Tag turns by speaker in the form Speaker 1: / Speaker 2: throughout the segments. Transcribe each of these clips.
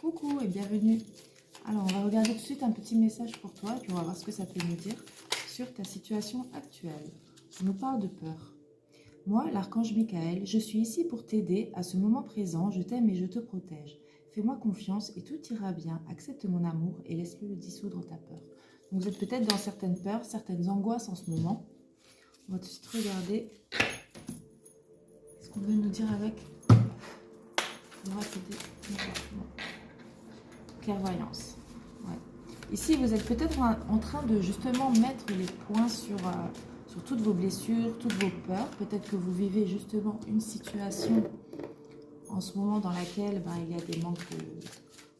Speaker 1: Coucou et bienvenue. Alors, on va regarder tout de suite un petit message pour toi, puis on va voir ce que ça peut nous dire sur ta situation actuelle. On nous parle de peur. Moi, l'archange Michael, je suis ici pour t'aider à ce moment présent. Je t'aime et je te protège. Fais-moi confiance et tout ira bien. Accepte mon amour et laisse-le dissoudre ta peur. Donc, vous êtes peut-être dans certaines peurs, certaines angoisses en ce moment. On va tout de suite regarder ce qu'on veut nous dire avec. Clairvoyance. Ouais. Ici, vous êtes peut-être en train de justement mettre les points sur toutes vos blessures, toutes vos peurs. Peut-être que vous vivez justement une situation en ce moment dans laquelle il y a des manques de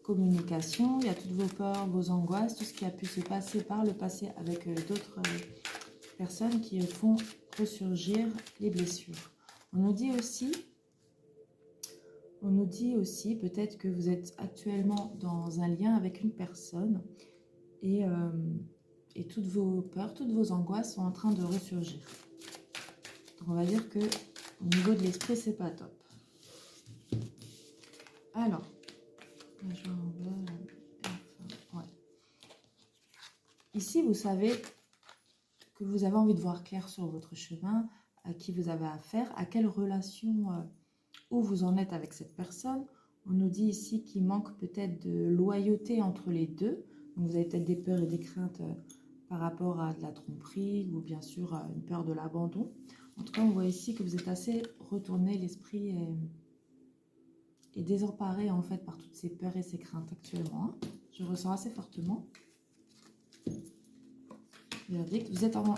Speaker 1: communication, il y a toutes vos peurs, vos angoisses, tout ce qui a pu se passer par le passé avec d'autres personnes qui font ressurgir les blessures. On nous dit aussi peut-être que vous êtes actuellement dans un lien avec une personne et toutes vos peurs, toutes vos angoisses sont en train de ressurgir. Donc on va dire que au niveau de l'esprit, c'est pas top. Alors, ouais. Ici, vous savez que vous avez envie de voir clair sur votre chemin, à qui vous avez affaire, à quelle relation où vous en êtes avec cette personne. On nous dit ici qu'il manque peut-être de loyauté entre les deux. Donc vous avez peut-être des peurs et des craintes par rapport à de la tromperie ou bien sûr à une peur de l'abandon. En tout cas, on voit ici que vous êtes assez retourné, l'esprit est désemparé en fait par toutes ces peurs et ces craintes actuellement. Je ressens assez fortement. Vous êtes en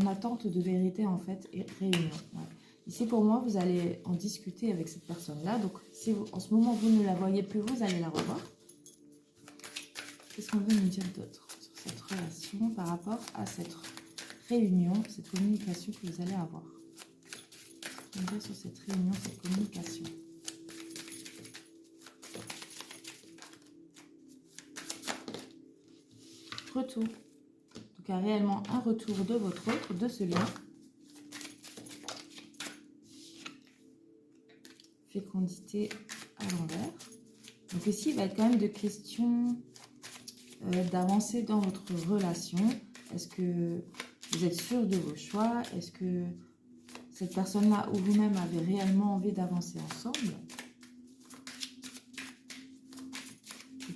Speaker 1: attente de vérité en fait et réunion. Ouais. Ici, pour moi, vous allez en discuter avec cette personne-là. Donc, si vous, en ce moment, vous ne la voyez plus, vous allez la revoir. Qu'est-ce qu'on veut nous dire d'autre sur cette relation par rapport à cette réunion, cette communication que vous allez avoir? On va dire sur cette réunion, cette communication. Retour. Donc, il y a réellement un retour de votre autre, de ce lien. Fécondité à l'envers. Donc ici, il va être quand même de question d'avancer dans votre relation. Est-ce que vous êtes sûr de vos choix? Est-ce que cette personne-là ou vous-même avez réellement envie d'avancer ensemble?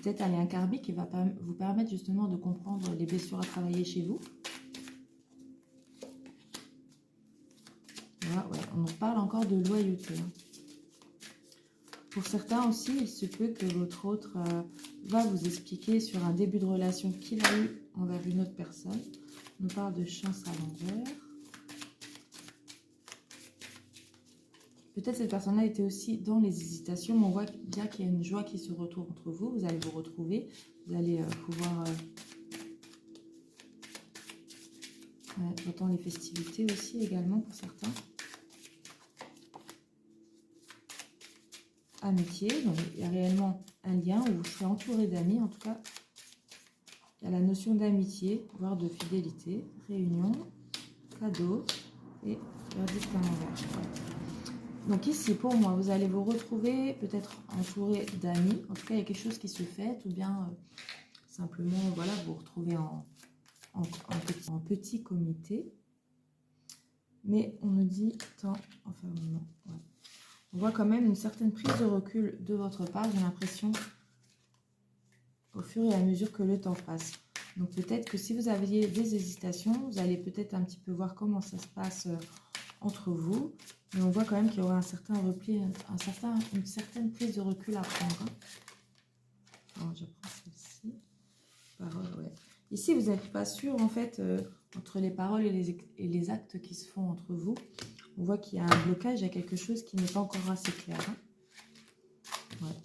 Speaker 1: Peut-être un lien karmique qui va vous permettre justement de comprendre les blessures à travailler chez vous. Voilà, ouais, on nous parle encore de loyauté. Pour certains aussi, il se peut que votre autre va vous expliquer sur un début de relation qu'il a eu envers une autre personne. On nous parle de chance à l'envers. Peut-être cette personne-là était aussi dans les hésitations, mais on voit bien qu'il y a une joie qui se retrouve entre vous. Vous allez vous retrouver, vous allez pouvoir... j'entends les festivités aussi également pour certains. Amitié, donc il y a réellement un lien où vous serez entouré d'amis, en tout cas il y a la notion d'amitié, voire de fidélité, réunion, cadeau et verdict à l'envers. Ouais. Donc ici pour moi vous allez vous retrouver peut-être entouré d'amis, en tout cas il y a quelque chose qui se fait, ou bien simplement voilà vous retrouvez en petit comité, mais on me dit temps enfermement. Ouais. On voit quand même une certaine prise de recul de votre part, j'ai l'impression, au fur et à mesure que le temps passe. Donc peut-être que si vous aviez des hésitations, vous allez peut-être un petit peu voir comment ça se passe entre vous. Mais on voit quand même qu'il y aura un certain repli, une certaine prise de recul à prendre. Alors je prends celle-ci. Parole, ouais. Ici, vous n'êtes pas sûr, en fait, entre les paroles et les actes qui se font entre vous. On voit qu'il y a un blocage, il y a quelque chose qui n'est pas encore assez clair. Hein. Ouais.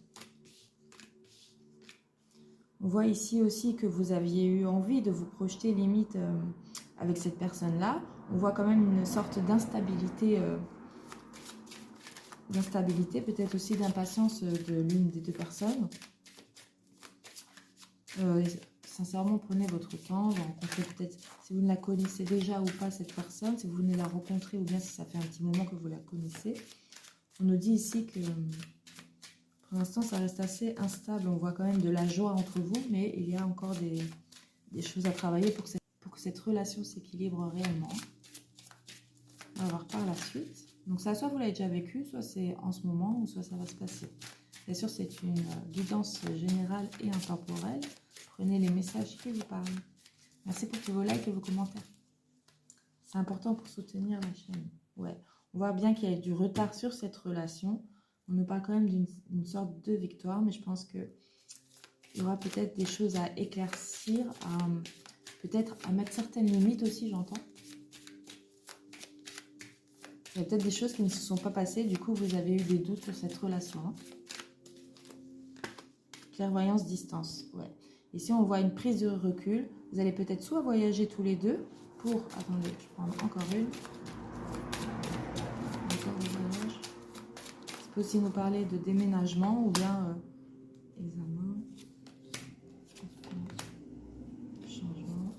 Speaker 1: On voit ici aussi que vous aviez eu envie de vous projeter limite avec cette personne-là. On voit quand même une sorte d'instabilité, peut-être aussi d'impatience de l'une des deux personnes. Sincèrement, prenez votre temps, rencontrez peut-être, si vous ne la connaissez déjà ou pas cette personne, si vous venez la rencontrer ou bien si ça fait un petit moment que vous la connaissez. On nous dit ici que Pour l'instant, ça reste assez instable. On voit quand même de la joie entre vous, mais il y a encore des choses à travailler pour que cette relation s'équilibre réellement. On va voir par la suite. Donc ça, soit vous l'avez déjà vécu, soit c'est en ce moment, ou soit ça va se passer. Bien sûr, c'est une guidance générale et intemporelle. Prenez les messages qui vous parlent. Merci pour tous vos likes et vos commentaires. C'est important pour soutenir la chaîne. Ouais, on voit bien qu'il y a du retard sur cette relation. On nous parle quand même d'une sorte de victoire, mais je pense qu'il y aura peut-être des choses à éclaircir, peut-être à mettre certaines limites aussi, j'entends. Il y a peut-être des choses qui ne se sont pas passées, du coup vous avez eu des doutes sur cette relation. Hein. Clairvoyance, distance, ouais. Ici on voit une prise de recul. Vous allez peut-être soit voyager tous les deux pour... Attendez, je prends encore une. Encore un voyage. Ça peut aussi nous parler de déménagement ou bien examen, changement.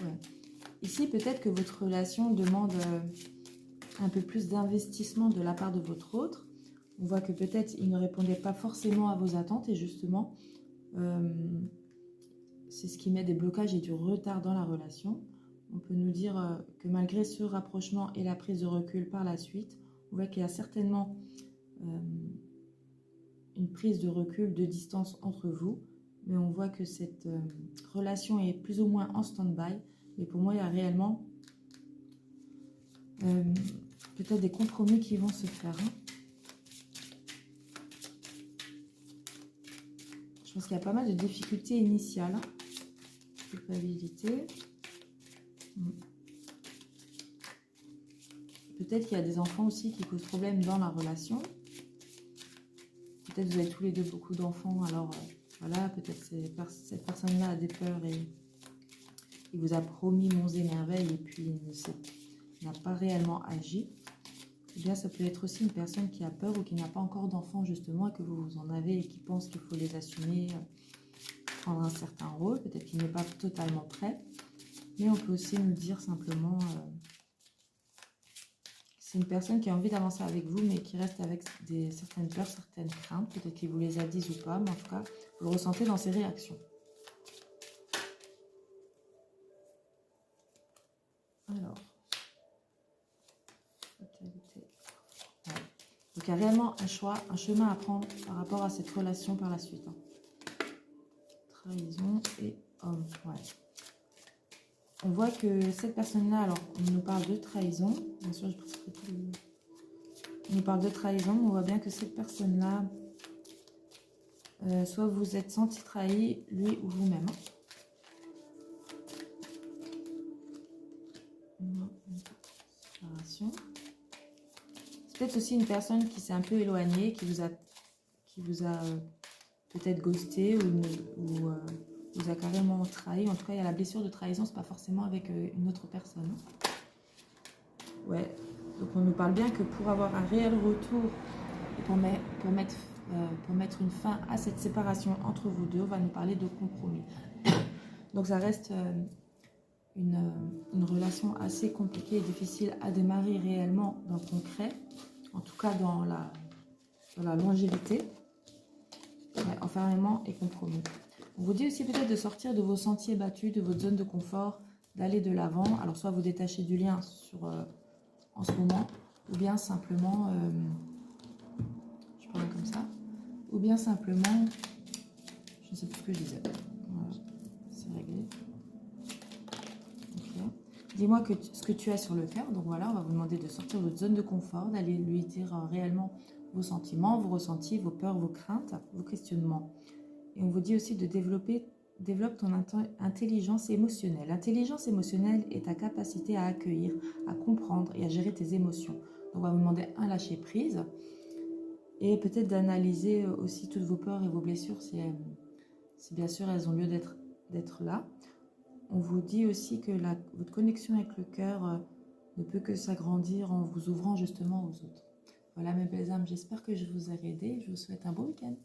Speaker 1: Ouais. Ici, peut-être que votre relation demande un peu plus d'investissement de la part de votre autre. On voit que peut-être il ne répondait pas forcément à vos attentes et justement, c'est ce qui met des blocages et du retard dans la relation. On peut nous dire que malgré ce rapprochement et la prise de recul par la suite, on voit qu'il y a certainement une prise de recul, de distance entre vous, mais on voit que cette relation est plus ou moins en stand-by. Mais pour moi, il y a réellement peut-être des compromis qui vont se faire. Hein. Je pense qu'il y a pas mal de difficultés initiales. Hein. Culpabilité. Peut-être qu'il y a des enfants aussi qui posent problème dans la relation. Peut-être vous avez tous les deux beaucoup d'enfants, alors voilà, peut-être cette personne-là a des peurs et il vous a promis monts et merveilles et puis il n'a pas réellement agi. Ou bien ça peut être aussi une personne qui a peur ou qui n'a pas encore d'enfants justement et que vous en avez et qui pense qu'il faut les assumer, prendre un certain rôle. Peut-être qu'il n'est pas totalement prêt. Mais on peut aussi nous dire simplement... c'est une personne qui a envie d'avancer avec vous, mais qui reste avec certaines peurs, certaines craintes. Peut-être qu'il vous les a dites ou pas, mais en tout cas, vous le ressentez dans ses réactions. Alors, fatalité. Ouais. Donc, il y a réellement un choix, un chemin à prendre par rapport à cette relation par la suite. Hein. Trahison et homme. Ouais. On voit que cette personne-là, alors, on nous parle de trahison. Bien sûr, je précise tout. On nous parle de trahison. On voit bien que cette personne-là, soit vous êtes senti trahi, lui ou vous-même. C'est peut-être aussi une personne qui s'est un peu éloignée, qui vous a peut-être ghosté ou vous a carrément trahi. En tout cas, il y a la blessure de trahison, c'est pas forcément avec une autre personne. Ouais, donc on nous parle bien que pour avoir un réel retour et pour mettre une fin à cette séparation entre vous deux, on va nous parler de compromis. Donc ça reste une relation assez compliquée et difficile à démarrer réellement dans le concret, en tout cas dans la longévité. Ouais, enfermement et compromis. On vous dit aussi peut-être de sortir de vos sentiers battus, de votre zone de confort, d'aller de l'avant. Alors soit vous détachez du lien en ce moment, ou bien simplement, je parle comme ça, ou bien simplement, je ne sais plus ce que je disais. Voilà, c'est réglé. Okay. Dis-moi ce que tu as sur le cœur. Donc voilà, on va vous demander de sortir de votre zone de confort, d'aller lui dire réellement vos sentiments, vos ressentis, vos peurs, vos craintes, vos questionnements. Et on vous dit aussi de développe ton intelligence émotionnelle. L'intelligence émotionnelle est ta capacité à accueillir, à comprendre et à gérer tes émotions. Donc on va vous demander un lâcher prise et peut-être d'analyser aussi toutes vos peurs et vos blessures si bien sûr elles ont lieu d'être là. On vous dit aussi que votre connexion avec le cœur ne peut que s'agrandir en vous ouvrant justement aux autres. Voilà mes belles âmes, j'espère que je vous ai aidé. Je vous souhaite un beau week-end.